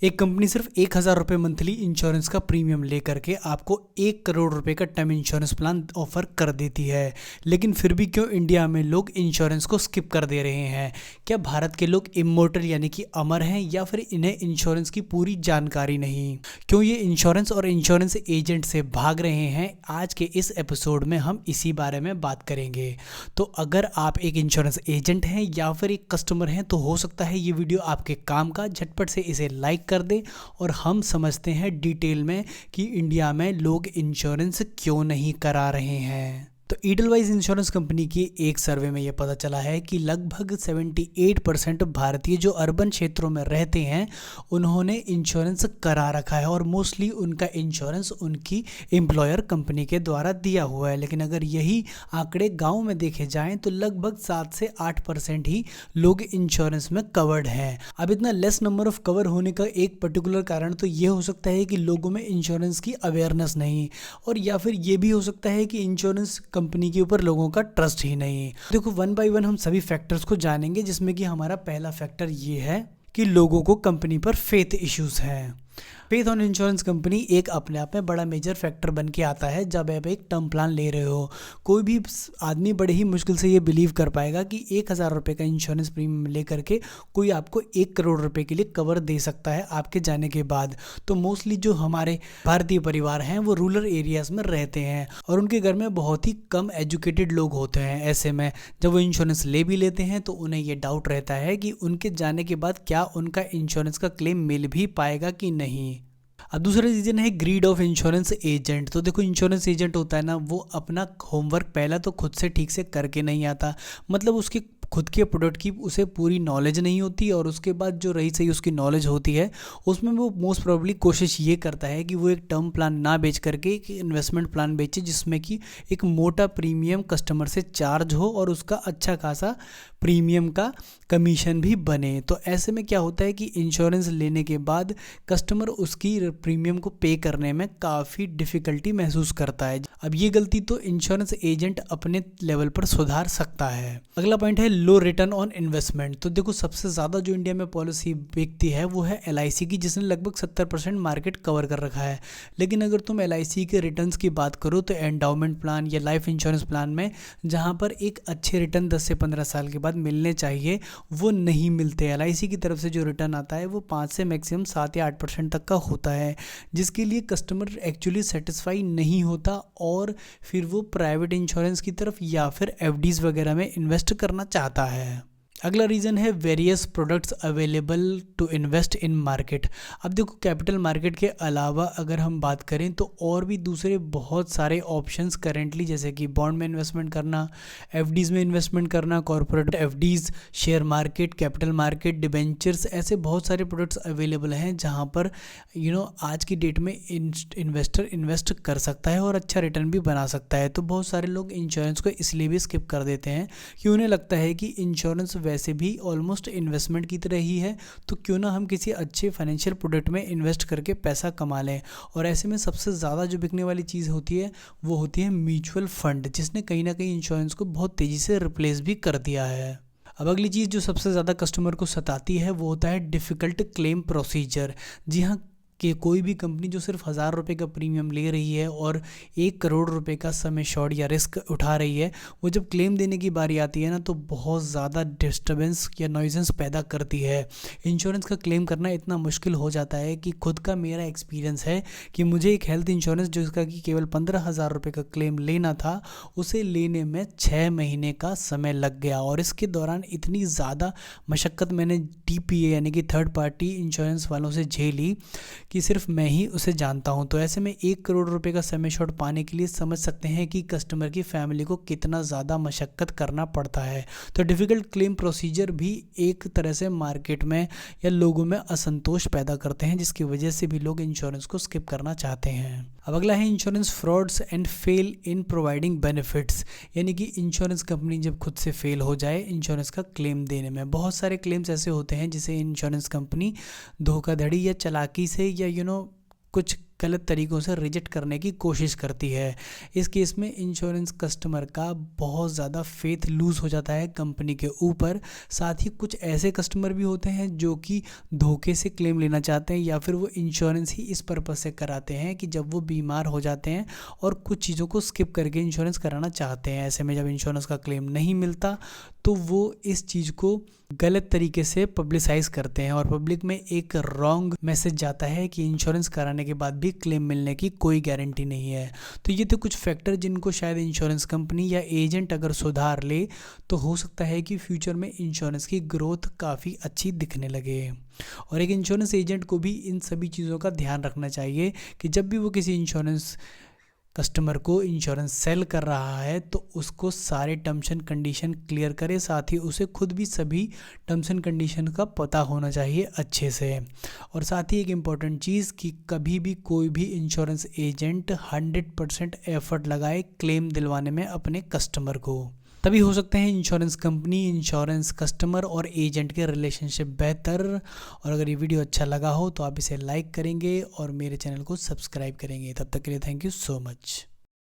एक कंपनी सिर्फ 1,000 रुपये मंथली इंश्योरेंस का प्रीमियम लेकर के आपको 1 करोड़ रुपए का टर्म इंश्योरेंस प्लान ऑफर कर देती है। लेकिन फिर भी क्यों इंडिया में लोग इंश्योरेंस को स्किप कर दे रहे हैं? क्या भारत के लोग इमोर्टल यानी कि अमर हैं, या फिर इन्हें इंश्योरेंस की पूरी जानकारी नहीं? क्यों ये इंश्योरेंस और इंश्योरेंस एजेंट से भाग रहे हैं? आज के इस एपिसोड में हम इसी बारे में बात करेंगे। तो अगर आप एक इंश्योरेंस एजेंट हैं या फिर एक कस्टमर हैं तो हो सकता है ये वीडियो आपके काम का। झटपट से इसे लाइक कर दें और हम समझते हैं डिटेल में कि इंडिया में लोग इंश्योरेंस क्यों नहीं करा रहे हैं। तो ईडलवाइज इंश्योरेंस कंपनी की एक सर्वे में ये पता चला है कि लगभग 78% भारतीय जो अर्बन क्षेत्रों में रहते हैं उन्होंने इंश्योरेंस करा रखा है, और मोस्टली उनका इंश्योरेंस उनकी एम्प्लॉयर कंपनी के द्वारा दिया हुआ है। लेकिन अगर यही आंकड़े गांव में देखे जाएं तो लगभग 7 से 8% ही लोग इंश्योरेंस में कवर्ड हैं। अब इतना लेस नंबर ऑफ कवर होने का एक पर्टिकुलर कारण तो ये हो सकता है कि लोगों में इंश्योरेंस की अवेयरनेस नहीं, और या फिर ये भी हो सकता है कि इंश्योरेंस कंपनी के ऊपर लोगों का ट्रस्ट ही नहीं। देखो, वन बाय वन हम सभी फैक्टर्स को जानेंगे, जिसमें कि हमारा पहला फैक्टर ये है कि लोगों को कंपनी पर फेथ इश्यूज हैं। फेथ ऑन इंश्योरेंस कंपनी एक अपने आप में बड़ा मेजर फैक्टर बन के आता है जब आप एक टर्म प्लान ले रहे हो। कोई भी आदमी बड़े ही मुश्किल से ये बिलीव कर पाएगा कि 1,000 रुपये का इंश्योरेंस प्रीमियम लेकर के कोई आपको 1 करोड़ रुपए के लिए कवर दे सकता है आपके जाने के बाद। तो मोस्टली जो हमारे भारतीय परिवार हैं वो रूरल एरियाज में रहते हैं और उनके घर में बहुत ही कम एजुकेटेड लोग होते हैं। ऐसे में जब वो इंश्योरेंस ले भी लेते हैं तो उन्हें ये डाउट रहता है कि उनके जाने के बाद क्या उनका इंश्योरेंस का क्लेम मिल भी पाएगा कि नहीं। अब दूसरा रीजन है ग्रीड ऑफ इंश्योरेंस एजेंट। तो देखो, इंश्योरेंस एजेंट होता है ना, वो अपना होमवर्क पहला तो खुद से ठीक से करके नहीं आता। मतलब उसके खुद के प्रोडक्ट की उसे पूरी नॉलेज नहीं होती, और उसके बाद जो रही सही उसकी नॉलेज होती है उसमें वो मोस्ट प्रोबेबली कोशिश ये करता है कि वो एक टर्म प्लान ना बेच करके एक इन्वेस्टमेंट प्लान बेचे, जिसमें कि एक मोटा प्रीमियम कस्टमर से चार्ज हो और उसका अच्छा खासा प्रीमियम का कमीशन भी बने। तो ऐसे में क्या होता है कि इंश्योरेंस लेने के बाद कस्टमर उसकी प्रीमियम को पे करने में काफ़ी डिफ़िकल्टी महसूस करता है। अब ये गलती तो इंश्योरेंस एजेंट अपने लेवल पर सुधार सकता है। अगला पॉइंट है लो रिटर्न ऑन इन्वेस्टमेंट। तो देखो, सबसे ज़्यादा जो इंडिया में पॉलिसी बिकती है वो है LIC की, जिसने लगभग 70% मार्केट कवर कर रखा है। लेकिन अगर तुम LIC के रिटर्न्स की बात करो तो एंडाउमेंट प्लान या लाइफ इंश्योरेंस प्लान में जहाँ पर एक अच्छे रिटर्न 10 से 15 साल के बाद मिलने चाहिए वो नहीं मिलते। LIC की तरफ से जो रिटर्न आता है वो 5 से मैक्सिमम 7 या 8% तक का होता है, जिसके लिए कस्टमर एक्चुअली सेटिस्फाई नहीं होता और फिर वो प्राइवेट इंश्योरेंस की तरफ या फिर FDs वगैरह में इन्वेस्ट करना चाहता है। अगला रीज़न है various products available to invest in market. अब देखो, कैपिटल मार्केट के अलावा अगर हम बात करें तो और भी दूसरे बहुत सारे ऑप्शंस करेंटली, जैसे कि बॉन्ड में इन्वेस्टमेंट करना, FDs में इन्वेस्टमेंट करना, corporate FDs, share market, capital market, debentures, ऐसे बहुत सारे प्रोडक्ट्स अवेलेबल हैं जहाँ पर आज की डेट में इन्वेस्टर इन्वेस्ट कर सकता है और अच्छा रिटर्न भी बना सकता है। तो बहुत सारे लोग इंश्योरेंस को इसलिए भी स्किप कर देते हैं कि उन्हें लगता है कि इंश्योरेंस वैसे भी ऑलमोस्ट इन्वेस्टमेंट की तरह ही है, तो क्यों ना हम किसी अच्छे फाइनेंशियल प्रोडक्ट में इन्वेस्ट करके पैसा कमा लें। और ऐसे में सबसे ज़्यादा जो बिकने वाली चीज़ होती है वो होती है म्यूचुअल फंड, जिसने कहीं ना कहीं इंश्योरेंस को बहुत तेज़ी से रिप्लेस भी कर दिया है। अब अगली चीज़ जो सबसे ज़्यादा कस्टमर को सताती है वो होता है डिफ़िकल्ट क्लेम प्रोसीजर। जी हाँ, कि कोई भी कंपनी जो सिर्फ 1,000 रुपये का प्रीमियम ले रही है और 1 करोड़ रुपए का सम एश्योर्ड या रिस्क उठा रही है, वो जब क्लेम देने की बारी आती है ना तो बहुत ज़्यादा डिस्टर्बेंस या नॉइजेंस पैदा करती है। इंश्योरेंस का क्लेम करना इतना मुश्किल हो जाता है कि खुद का मेरा एक्सपीरियंस है कि मुझे एक हेल्थ इंश्योरेंस जिसका कि केवल 15,000 रुपये का क्लेम लेना था, उसे लेने में 6 महीने का समय लग गया, और इसके दौरान इतनी ज़्यादा मशक्क़त मैंने TPA यानी कि थर्ड पार्टी इंश्योरेंस वालों से झेली कि सिर्फ मैं ही उसे जानता हूं। तो ऐसे में 1 करोड़ रुपए का सम एश्योर्ड पाने के लिए समझ सकते हैं कि कस्टमर की फैमिली को कितना ज़्यादा मशक्क़त करना पड़ता है। तो डिफ़िकल्ट क्लेम प्रोसीजर भी एक तरह से मार्केट में या लोगों में असंतोष पैदा करते हैं, जिसकी वजह से भी लोग इंश्योरेंस को स्किप करना चाहते हैं। अब अगला है insurance frauds and fail in providing benefits. यानी कि इंश्योरेंस कंपनी जब खुद से फेल हो जाए इंश्योरेंस का क्लेम देने में। बहुत सारे क्लेम्स ऐसे होते हैं जिसे इंश्योरेंस कंपनी धोखाधड़ी या चालाकी से या कुछ गलत तरीक़ों से रिजेक्ट करने की कोशिश करती है। इस केस में इंश्योरेंस कस्टमर का बहुत ज़्यादा फेथ लूज़ हो जाता है कंपनी के ऊपर। साथ ही कुछ ऐसे कस्टमर भी होते हैं जो कि धोखे से क्लेम लेना चाहते हैं, या फिर वो इंश्योरेंस ही इस पर्पज़ से कराते हैं कि जब वो बीमार हो जाते हैं और कुछ चीज़ों को स्किप करके इंश्योरेंस कराना चाहते हैं। ऐसे में जब इंश्योरेंस का क्लेम नहीं मिलता तो वो इस चीज़ को गलत तरीके से पब्लिसाइज करते हैं और पब्लिक में एक रॉन्ग मैसेज जाता है कि इंश्योरेंस कराने के बाद भी क्लेम मिलने की कोई गारंटी नहीं है। तो ये थे कुछ फैक्टर जिनको शायद इंश्योरेंस कंपनी या एजेंट अगर सुधार ले तो हो सकता है कि फ्यूचर में इंश्योरेंस की ग्रोथ काफ़ी अच्छी दिखने लगे। और एक इंश्योरेंस एजेंट को भी इन सभी चीज़ों का ध्यान रखना चाहिए कि जब भी वो किसी इंश्योरेंस कस्टमर को इंश्योरेंस सेल कर रहा है तो उसको सारे टर्म्स एंड कंडीशन क्लियर करे, साथ ही उसे खुद भी सभी टर्म्स एंड कंडीशन का पता होना चाहिए अच्छे से। और साथ ही एक इम्पॉर्टेंट चीज़ कि कभी भी कोई भी इंश्योरेंस एजेंट 100% एफर्ट लगाए क्लेम दिलवाने में अपने कस्टमर को, तभी हो सकते हैं इंश्योरेंस कंपनी, इंश्योरेंस कस्टमर और एजेंट के रिलेशनशिप बेहतर। और अगर ये वीडियो अच्छा लगा हो तो आप इसे लाइक करेंगे और मेरे चैनल को सब्सक्राइब करेंगे। तब तक के लिए थैंक यू सो मच।